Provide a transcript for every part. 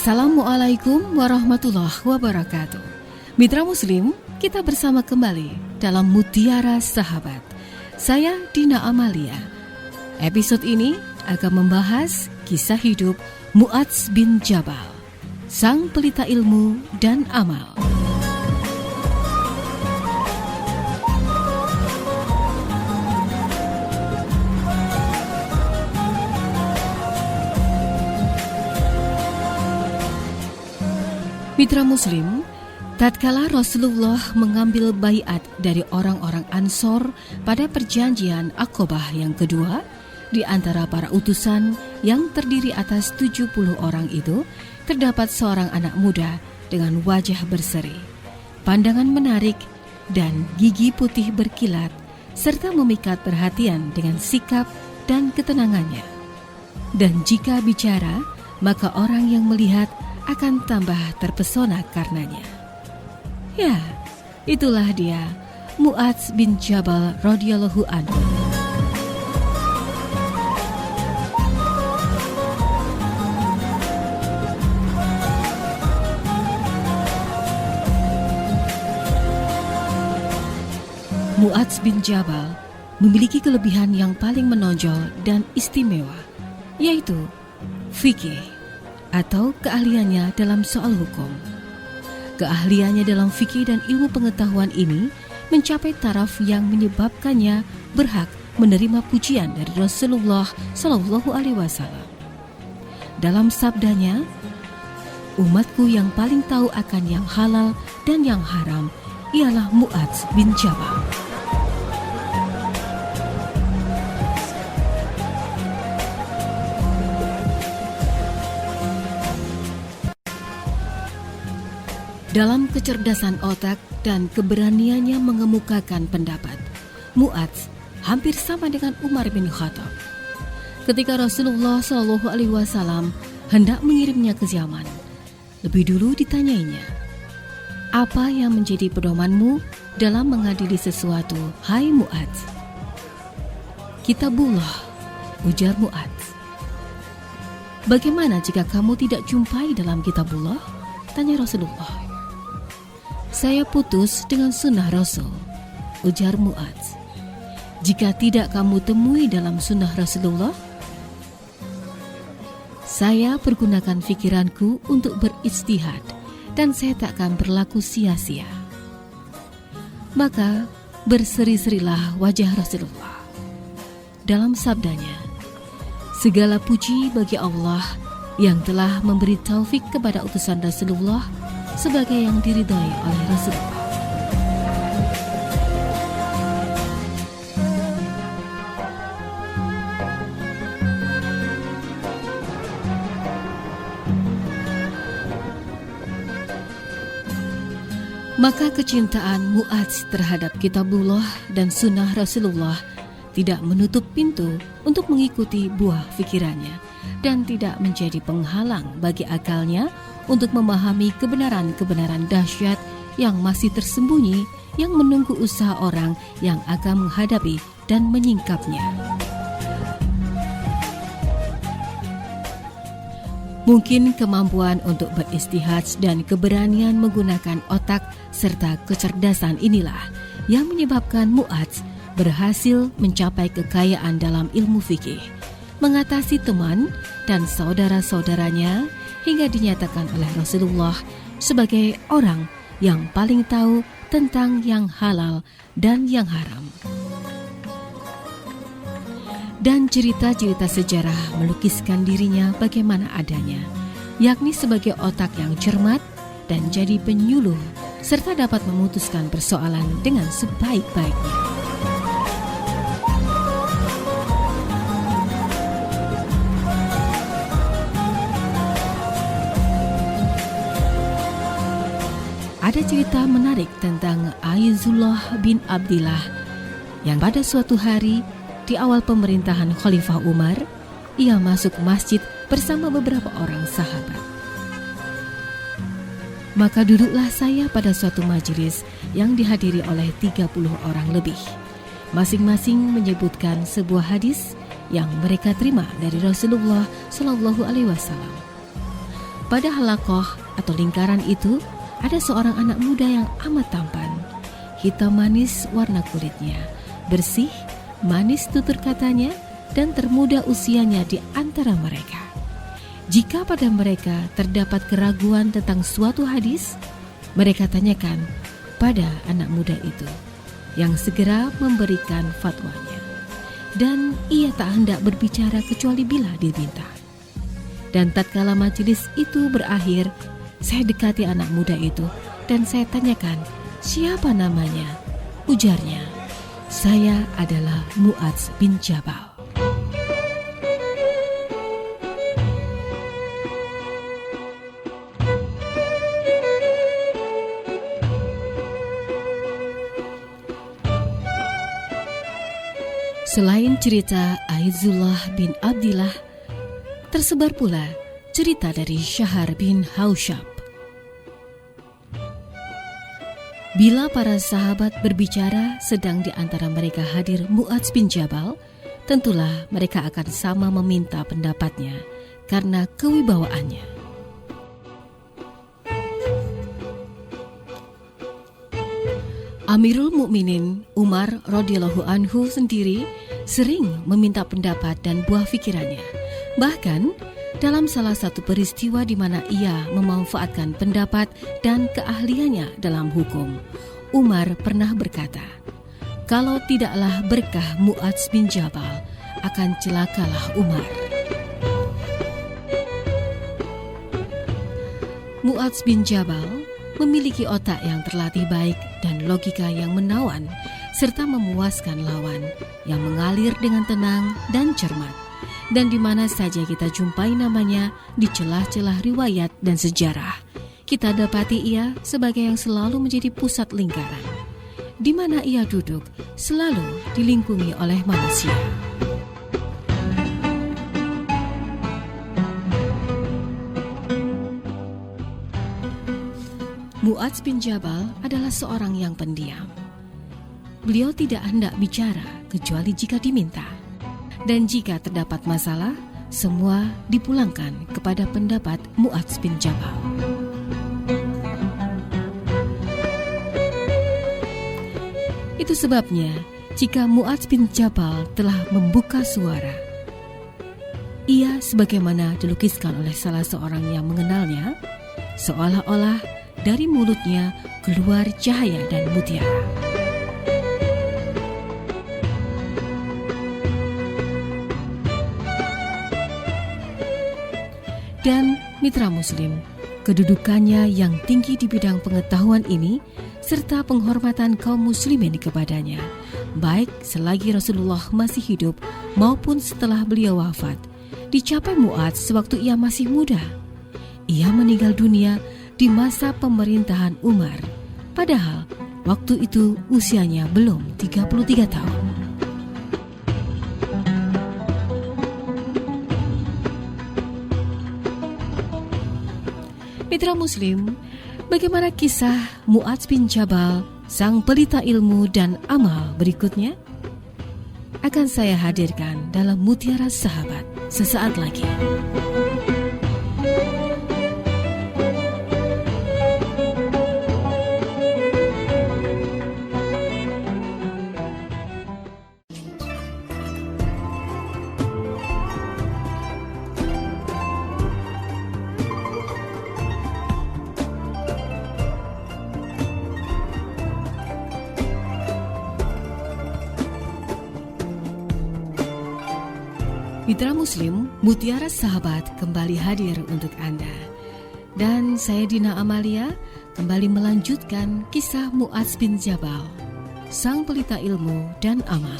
Assalamualaikum warahmatullahi wabarakatuh. Mitra Muslim, kita bersama kembali dalam Mutiara Sahabat. Saya Dina Amalia. Episode ini akan membahas kisah hidup Mu'adz bin Jabal, sang pelita ilmu dan amal. Mitra Muslim, tatkala Rasulullah mengambil baiat dari orang-orang Ansor pada perjanjian Aqabah yang kedua, di antara para utusan yang terdiri atas 70 orang itu, terdapat seorang anak muda dengan wajah berseri, pandangan menarik, dan gigi putih berkilat, serta memikat perhatian dengan sikap dan ketenangannya. Dan jika bicara, maka orang yang melihat akan tambah terpesona karenanya. Ya, itulah dia, Mu'adz bin Jabal radhiyallahu anhu. Mu'adz bin Jabal memiliki kelebihan yang paling menonjol dan istimewa, yaitu fikih, atau keahliannya dalam soal hukum. Keahliannya dalam fikih dan ilmu pengetahuan ini mencapai taraf yang menyebabkannya berhak menerima pujian dari Rasulullah Shallallahu Alaihi Wasallam. Dalam sabdanya, umatku yang paling tahu akan yang halal dan yang haram ialah Mu'adz bin Jabal. Dalam kecerdasan otak dan keberaniannya mengemukakan pendapat, Mu'adz hampir sama dengan Umar bin Khattab. Ketika Rasulullah Shallallahu Alaihi Wasallam hendak mengirimnya ke Yaman, lebih dulu ditanyainya, "Apa yang menjadi pedomanmu dalam mengadili sesuatu, hai Mu'adz?" "Kitabullah," ujar Mu'adz. "Bagaimana jika kamu tidak jumpai dalam kitabullah?" tanya Rasulullah. "Saya putus dengan sunnah Rasul," ujar Mu'adz. "Jika tidak kamu temui dalam sunnah Rasulullah, saya pergunakan pikiranku untuk beristihad dan saya tak akan berlaku sia-sia." Maka berseri-serilah wajah Rasulullah. Dalam sabdanya, "Segala puji bagi Allah yang telah memberi taufik kepada utusan Rasulullah sebagai yang diridhai oleh Rasulullah." Maka kecintaan Mu'adz terhadap kitabullah dan sunnah Rasulullah tidak menutup pintu untuk mengikuti buah pikirannya dan tidak menjadi penghalang bagi akalnya untuk memahami kebenaran-kebenaran dahsyat yang masih tersembunyi yang menunggu usaha orang yang akan menghadapi dan menyingkapnya. Mungkin kemampuan untuk beristihad dan keberanian menggunakan otak serta kecerdasan inilah yang menyebabkan Mu'adz berhasil mencapai kekayaan dalam ilmu fikih, mengatasi teman dan saudara-saudaranya, hingga dinyatakan oleh Rasulullah sebagai orang yang paling tahu tentang yang halal dan yang haram. Dan cerita-cerita sejarah melukiskan dirinya bagaimana adanya, yakni sebagai otak yang cermat dan jadi penyuluh, serta dapat memutuskan persoalan dengan sebaik-baiknya. Ada cerita menarik tentang Aizullah bin Abdillah yang pada suatu hari di awal pemerintahan Khalifah Umar, ia masuk masjid bersama beberapa orang sahabat. "Maka duduklah saya pada suatu majelis yang dihadiri oleh 30 orang lebih. Masing-masing menyebutkan sebuah hadis yang mereka terima dari Rasulullah Shallallahu Alaihi Wasallam. Pada halakoh atau lingkaran itu ada seorang anak muda yang amat tampan. Hitam manis warna kulitnya, bersih, manis tutur katanya, dan termuda usianya di antara mereka. Jika pada mereka terdapat keraguan tentang suatu hadis, mereka tanyakan pada anak muda itu, yang segera memberikan fatwanya. Dan ia tak hendak berbicara kecuali bila diminta. Dan tatkala majelis itu berakhir, saya dekati anak muda itu dan saya tanyakan, siapa namanya? Ujarnya, saya adalah Mu'adz bin Jabal. Selain cerita Aizullah bin Abdillah, tersebar pula cerita dari Syahar bin Hausyab. Bila para sahabat berbicara, sedang di antara mereka hadir Mu'adz bin Jabal, tentulah mereka akan sama meminta pendapatnya karena kewibawaannya. Amirul Mukminin Umar radhiyallahu anhu sendiri sering meminta pendapat dan buah pikirannya. Bahkan dalam salah satu peristiwa di mana ia memanfaatkan pendapat dan keahliannya dalam hukum, Umar pernah berkata, kalau tidaklah berkah Mu'adz bin Jabal, akan celakalah Umar. Mu'adz bin Jabal memiliki otak yang terlatih baik dan logika yang menawan, serta memuaskan lawan yang mengalir dengan tenang dan cermat. Dan di mana saja kita jumpai namanya di celah-celah riwayat dan sejarah, kita dapati ia sebagai yang selalu menjadi pusat lingkaran. Di mana ia duduk, selalu dilingkungi oleh manusia. Mu'adz bin Jabal adalah seorang yang pendiam. Beliau tidak hendak bicara kecuali jika diminta. Dan jika terdapat masalah, semua dipulangkan kepada pendapat Mu'adz bin Jabal. Itu sebabnya, jika Mu'adz bin Jabal telah membuka suara, ia sebagaimana dilukiskan oleh salah seorang yang mengenalnya, seolah-olah dari mulutnya keluar cahaya dan mutiara. Dan mitra muslim, kedudukannya yang tinggi di bidang pengetahuan ini serta penghormatan kaum muslimin kepadanya, baik selagi Rasulullah masih hidup maupun setelah beliau wafat, dicapai Mu'adz sewaktu ia masih muda. Ia meninggal dunia di masa pemerintahan Umar, padahal waktu itu usianya belum 33 tahun. Mitra muslim, bagaimana kisah Mu'adz bin Jabal, sang pelita ilmu dan amal berikutnya? Akan saya hadirkan dalam Mutiara Sahabat sesaat lagi. Mitra Muslim, Mutiara Sahabat kembali hadir untuk Anda. Dan saya Dina Amalia kembali melanjutkan kisah Mu'adz bin Jabal, sang pelita ilmu dan amal.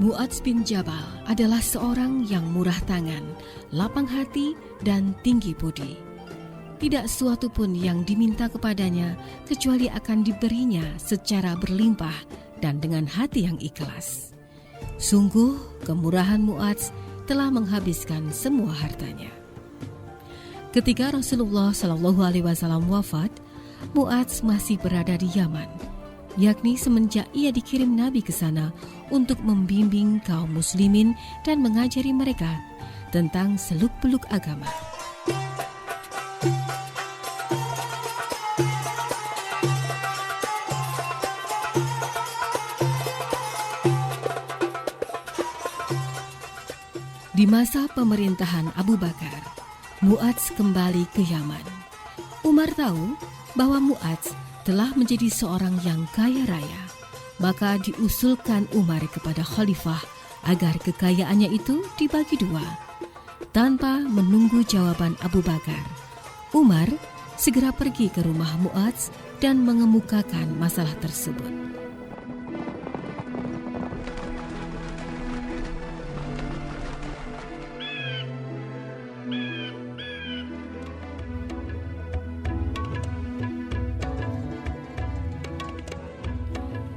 Mu'adz bin Jabal adalah seorang yang murah tangan, lapang hati, dan tinggi budi. Tidak suatu pun yang diminta kepadanya kecuali akan diberinya secara berlimpah dan dengan hati yang ikhlas. Sungguh kemurahan Mu'adz telah menghabiskan semua hartanya. Ketika Rasulullah SAW wafat, Mu'adz masih berada di Yaman, yakni semenjak ia dikirim Nabi ke sana untuk membimbing kaum muslimin dan mengajari mereka tentang seluk-beluk agama. Di masa pemerintahan Abu Bakar, Mu'adz kembali ke Yaman. Umar tahu bahwa Mu'adz telah menjadi seorang yang kaya raya, maka diusulkan Umar kepada khalifah agar kekayaannya itu dibagi dua. Tanpa menunggu jawaban Abu Bakar, Umar segera pergi ke rumah Mu'adz dan mengemukakan masalah tersebut.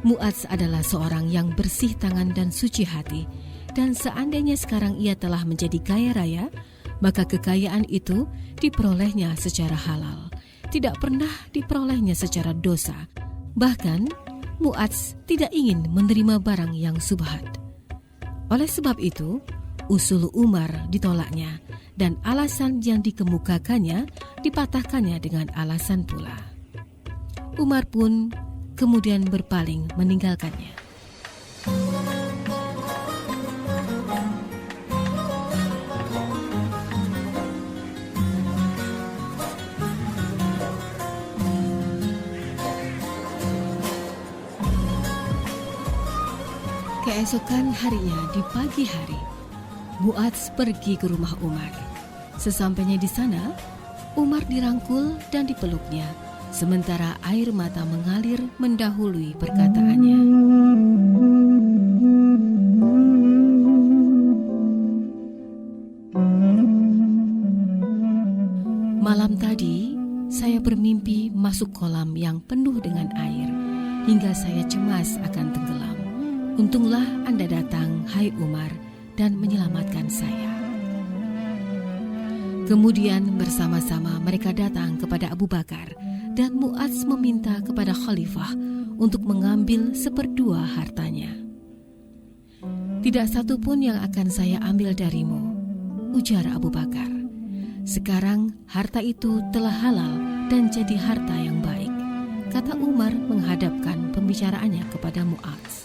Mu'adz adalah seorang yang bersih tangan dan suci hati, dan seandainya sekarang ia telah menjadi kaya raya, maka kekayaan itu diperolehnya secara halal, tidak pernah diperolehnya secara dosa. Bahkan, Mu'adz tidak ingin menerima barang yang subhat. Oleh sebab itu, usul Umar ditolaknya, dan alasan yang dikemukakannya dipatahkannya dengan alasan pula. Umar pun kemudian berpaling meninggalkannya. Keesokan harinya di pagi hari, Mu'adz pergi ke rumah Umar. Sesampainya di sana, Umar dirangkul dan dipeluknya, sementara air mata mengalir mendahului perkataannya. Malam tadi, saya bermimpi masuk kolam yang penuh dengan air, hingga saya cemas akan tenggelam. Untunglah Anda datang, hai Umar, dan menyelamatkan saya. Kemudian bersama-sama mereka datang kepada Abu Bakar, dan Mu'adz meminta kepada khalifah untuk mengambil 1/2 hartanya. Tidak satu pun yang akan saya ambil darimu, ujar Abu Bakar. Sekarang harta itu telah halal dan jadi harta yang baik, kata Umar menghadapkan pembicaraannya kepada Mu'adz.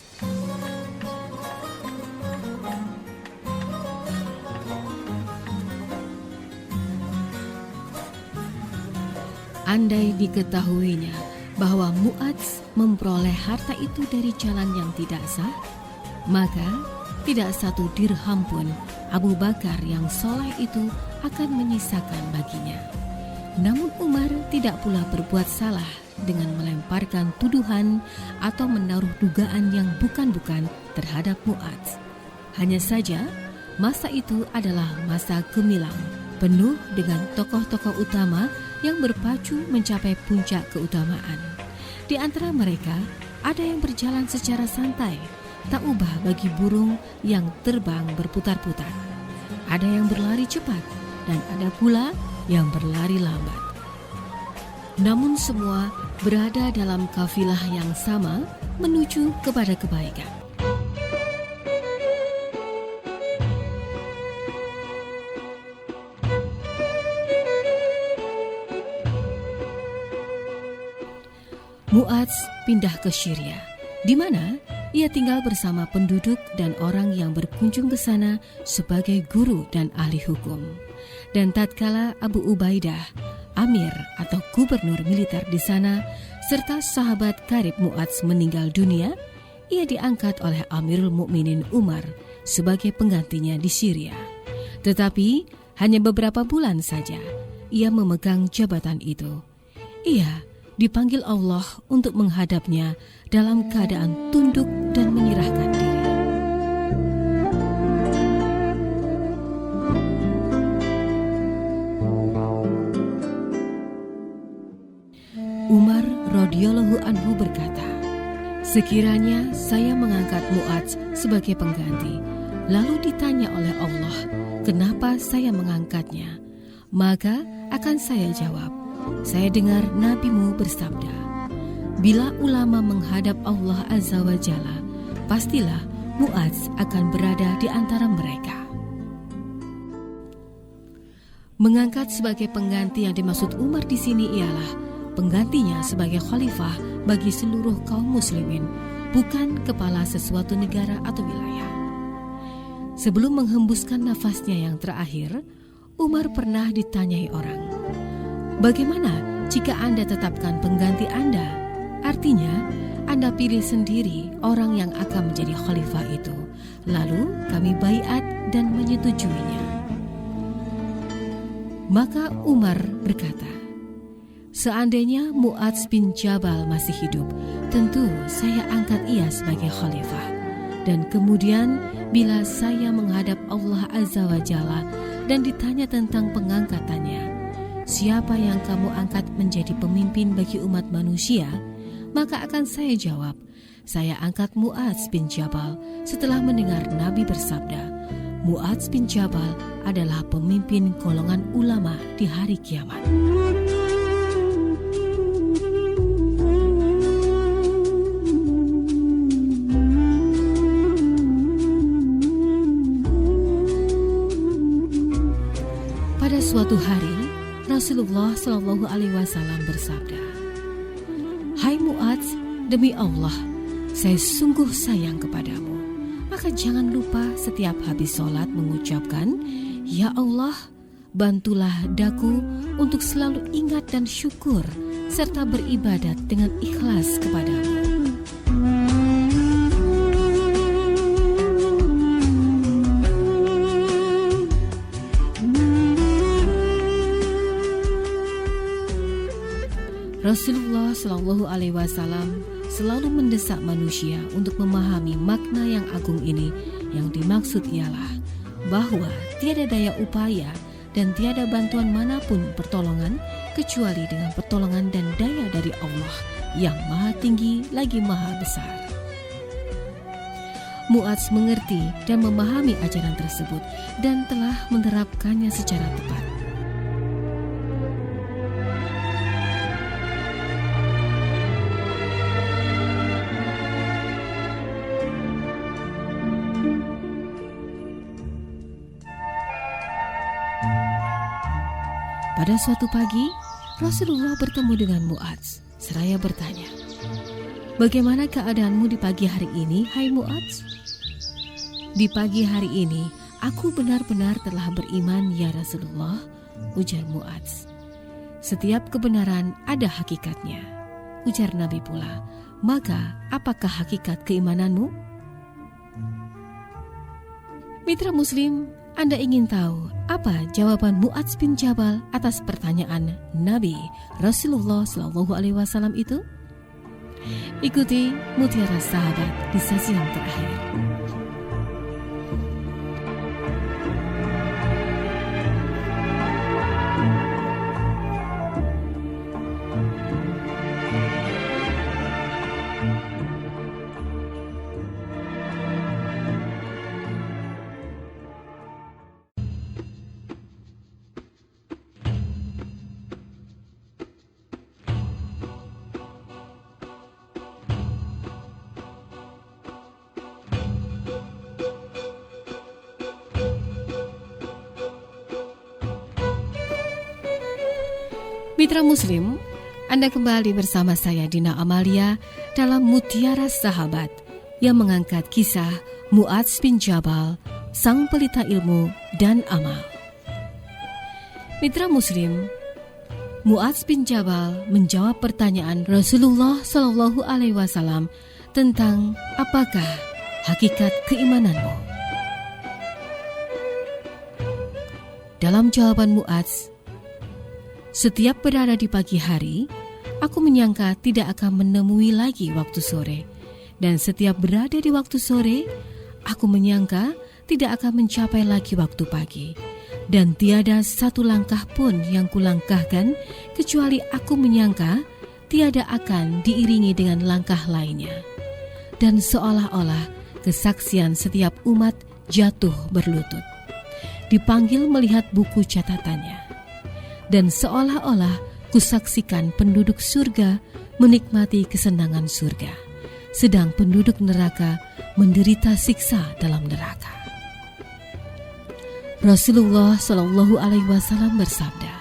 Andai diketahuinya bahwa Mu'adz memperoleh harta itu dari jalan yang tidak sah, maka tidak satu dirham pun Abu Bakar yang soleh itu akan menyisakan baginya. Namun Umar tidak pula berbuat salah dengan melemparkan tuduhan atau menaruh dugaan yang bukan-bukan terhadap Mu'adz. Hanya saja masa itu adalah masa gemilang, penuh dengan tokoh-tokoh utama yang berpacu mencapai puncak keutamaan. Di antara mereka, ada yang berjalan secara santai, tak ubah bagi burung yang terbang berputar-putar. Ada yang berlari cepat, dan ada pula yang berlari lambat. Namun semua berada dalam kafilah yang sama menuju kepada kebaikan. Mu'adz pindah ke Syria, di mana ia tinggal bersama penduduk dan orang yang berkunjung ke sana sebagai guru dan ahli hukum. Dan tatkala Abu Ubaidah, amir atau gubernur militer di sana, serta sahabat karib Mu'adz meninggal dunia, ia diangkat oleh Amirul Mukminin Umar sebagai penggantinya di Syria. Tetapi hanya beberapa bulan saja ia memegang jabatan itu. Ia dipanggil Allah untuk menghadapnya dalam keadaan tunduk dan menyerahkan diri. Umar radhiyallahu anhu berkata, "Sekiranya saya mengangkat Mu'adz sebagai pengganti, lalu ditanya oleh Allah, kenapa saya mengangkatnya? Maka akan saya jawab, saya dengar nabimu bersabda, bila ulama menghadap Allah Azza wa Jalla, pastilah Mu'adz akan berada di antara mereka. Mengangkat sebagai pengganti yang dimaksud Umar di sini ialah penggantinya sebagai khalifah bagi seluruh kaum muslimin, bukan kepala sesuatu negara atau wilayah. Sebelum menghembuskan nafasnya yang terakhir, Umar pernah ditanyai orang, bagaimana jika Anda tetapkan pengganti Anda? Artinya, Anda pilih sendiri orang yang akan menjadi khalifah itu, lalu kami baiat dan menyetujuinya. Maka Umar berkata, seandainya Mu'adz bin Jabal masih hidup, tentu saya angkat ia sebagai khalifah. Dan kemudian bila saya menghadap Allah Azza wa Jalla dan ditanya tentang pengangkatannya, siapa yang kamu angkat menjadi pemimpin bagi umat manusia? Maka akan saya jawab, saya angkat Mu'adz bin Jabal setelah mendengar Nabi bersabda, Mu'adz bin Jabal adalah pemimpin golongan ulama di hari kiamat. Pada suatu hari, Rasulullah Shallallahu Alaihi Wasallam bersabda, hai Mu'adz, demi Allah, saya sungguh sayang kepadamu. Maka jangan lupa setiap habis sholat mengucapkan, ya Allah, bantulah daku untuk selalu ingat dan syukur serta beribadat dengan ikhlas kepadamu. Rasulullah Shallallahu Alaihi Wasallam selalu mendesak manusia untuk memahami makna yang agung ini. Yang dimaksud ialah bahwa tiada daya upaya dan tiada bantuan manapun pertolongan kecuali dengan pertolongan dan daya dari Allah yang maha tinggi lagi maha besar. Mu'adz mengerti dan memahami ajaran tersebut dan telah menerapkannya secara tepat. Pada suatu pagi, Rasulullah bertemu dengan Mu'adz seraya bertanya, bagaimana keadaanmu di pagi hari ini, hai Mu'adz? Di pagi hari ini, aku benar-benar telah beriman, ya Rasulullah, ujar Mu'adz. Setiap kebenaran ada hakikatnya, ujar Nabi pula. Maka, apakah hakikat keimananmu? Mitra Muslim, Anda ingin tahu apa jawaban Mu'adz bin Jabal atas pertanyaan Nabi Rasulullah SAW itu? Ikuti Mutiara Sahabat di sesi yang terakhir. Mitra Muslim, Anda kembali bersama saya Dina Amalia dalam Mutiara Sahabat yang mengangkat kisah Mu'adz bin Jabal, sang pelita ilmu dan amal. Mitra Muslim, Mu'adz bin Jabal menjawab pertanyaan Rasulullah Shallallahu Alaihi Wasallam tentang apakah hakikat keimananmu. Dalam jawaban Mu'adz, setiap berada di pagi hari, aku menyangka tidak akan menemui lagi waktu sore. Dan setiap berada di waktu sore, aku menyangka tidak akan mencapai lagi waktu pagi. Dan tiada satu langkah pun yang kulangkahkan, kecuali aku menyangka tiada akan diiringi dengan langkah lainnya. Dan seolah-olah kesaksian setiap umat jatuh berlutut, dipanggil melihat buku catatannya. Dan seolah-olah kusaksikan penduduk surga menikmati kesenangan surga, sedang penduduk neraka menderita siksa dalam neraka. Rasulullah Shallallahu Alaihi Wasallam bersabda,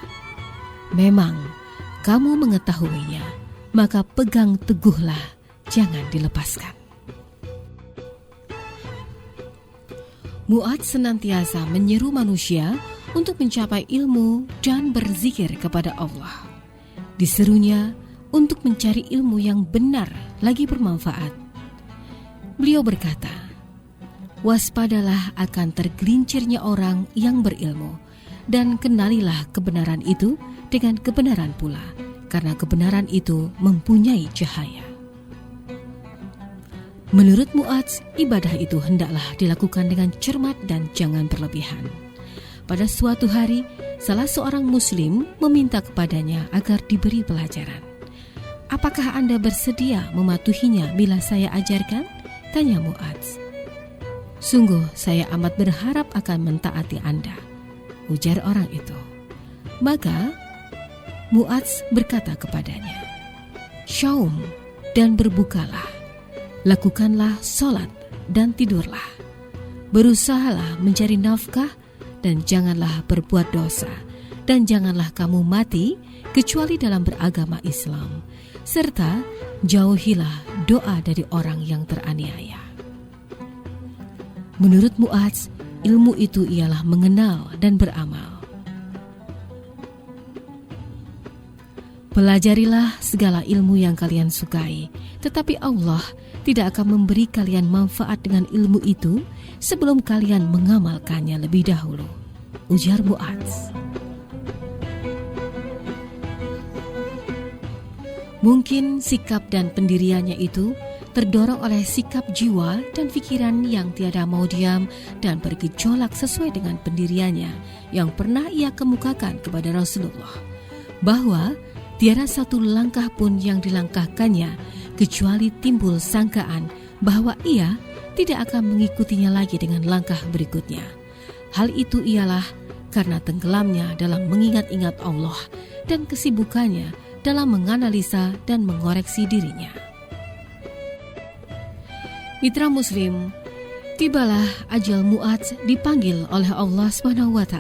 "Memang kamu mengetahuinya, maka pegang teguhlah, jangan dilepaskan." Mu'adz senantiasa menyeru manusia untuk mencapai ilmu dan berzikir kepada Allah. Diserunya untuk mencari ilmu yang benar lagi bermanfaat. Beliau berkata, "Waspadalah akan tergelincirnya orang yang berilmu, dan kenalilah kebenaran itu dengan kebenaran pula, karena kebenaran itu mempunyai cahaya." Menurut Mu'adz, ibadah itu hendaklah dilakukan dengan cermat dan jangan berlebihan. Pada suatu hari, salah seorang muslim meminta kepadanya agar diberi pelajaran. "Apakah Anda bersedia mematuhinya bila saya ajarkan?" tanya Mu'adz. "Sungguh saya amat berharap akan mentaati Anda," ujar orang itu. Maka Mu'adz berkata kepadanya, "Syaum dan berbukalah, lakukanlah sholat dan tidurlah, berusahalah mencari nafkah dan janganlah berbuat dosa, dan janganlah kamu mati kecuali dalam beragama Islam, serta jauhilah doa dari orang yang teraniaya." Menurut Mu'adz, ilmu itu ialah mengenal dan beramal. Pelajarilah segala ilmu yang kalian sukai, tetapi Allah tidak akan memberi kalian manfaat dengan ilmu itu sebelum kalian mengamalkannya lebih dahulu, ujar Mu'adz. Mungkin sikap dan pendiriannya itu terdorong oleh sikap jiwa dan pikiran yang tiada mau diam dan bergejolak sesuai dengan pendiriannya yang pernah ia kemukakan kepada Rasulullah, bahwa tiada satu langkah pun yang dilangkahkannya kecuali timbul sangkaan bahwa ia tidak akan mengikutinya lagi dengan langkah berikutnya. Hal itu ialah karena tenggelamnya dalam mengingat-ingat Allah dan kesibukannya dalam menganalisa dan mengoreksi dirinya. Mitra Muslim, tibalah ajal Mu'adz dipanggil oleh Allah SWT.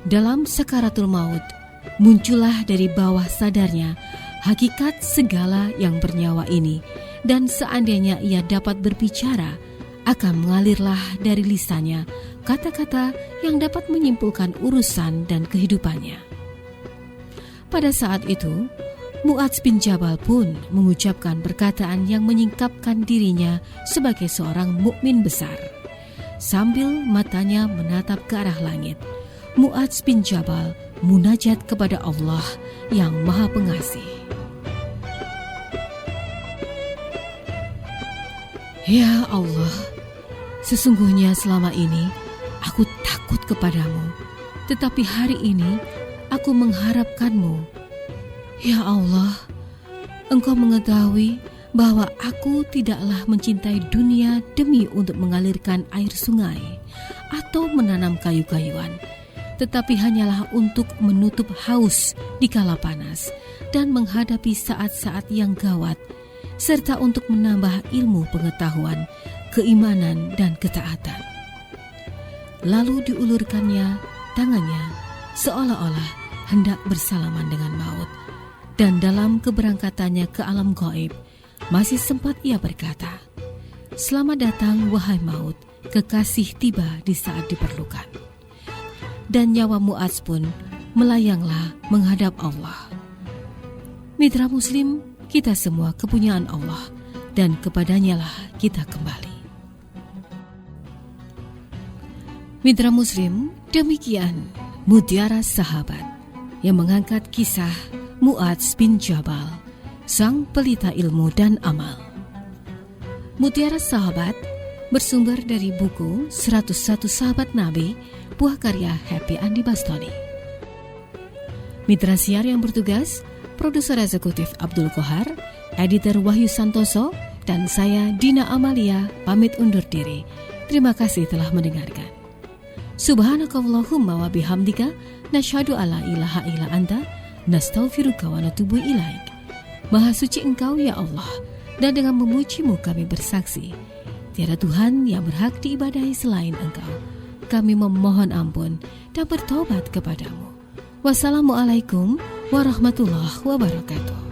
Dalam sakaratul maut, muncullah dari bawah sadarnya hakikat segala yang bernyawa ini, dan seandainya ia dapat berbicara, akan mengalirlah dari lisannya kata-kata yang dapat menyimpulkan urusan dan kehidupannya. Pada saat itu, Mu'adz bin Jabal pun mengucapkan perkataan yang menyingkapkan dirinya sebagai seorang mukmin besar. Sambil matanya menatap ke arah langit, Mu'adz bin Jabal munajat kepada Allah yang Maha Pengasih. "Ya Allah, sesungguhnya selama ini aku takut kepadamu, tetapi hari ini aku mengharapkanmu. Ya Allah, Engkau mengetahui bahwa aku tidaklah mencintai dunia demi untuk mengalirkan air sungai atau menanam kayu-kayuan, tetapi hanyalah untuk menutup haus di kala panas dan menghadapi saat-saat yang gawat, serta untuk menambah ilmu pengetahuan, keimanan, dan ketaatan." Lalu diulurkannya tangannya seolah-olah hendak bersalaman dengan maut, dan dalam keberangkatannya ke alam gaib masih sempat ia berkata, "Selamat datang wahai maut, kekasih tiba di saat diperlukan." Dan nyawa Mu'adz pun melayanglah menghadap Allah. Mitra Muslim, kita semua kepunyaan Allah, dan kepadanyalah kita kembali. Mitra Muslim, demikian Mutiara Sahabat yang mengangkat kisah Mu'adz bin Jabal, sang pelita ilmu dan amal. Mutiara Sahabat bersumber dari buku 101 Sahabat Nabi, buah karya Happy Andi Bastoni. Mitra siar yang bertugas, produser eksekutif Abdul Kohar, editor Wahyu Santoso, dan saya Dina Amalia pamit undur diri. Terima kasih telah mendengarkan. Subhanakallahumma wa bihamdika nasyhadu alla ilaha illa anta nastaghfiruka wa natubu ilaik. Maha suci Engkau ya Allah, dan dengan memuji-Mu kami bersaksi, tiada Tuhan yang berhak diibadahi selain Engkau. Kami memohon ampun dan bertobat kepadamu. Wassalamualaikum warahmatullahi wabarakatuh.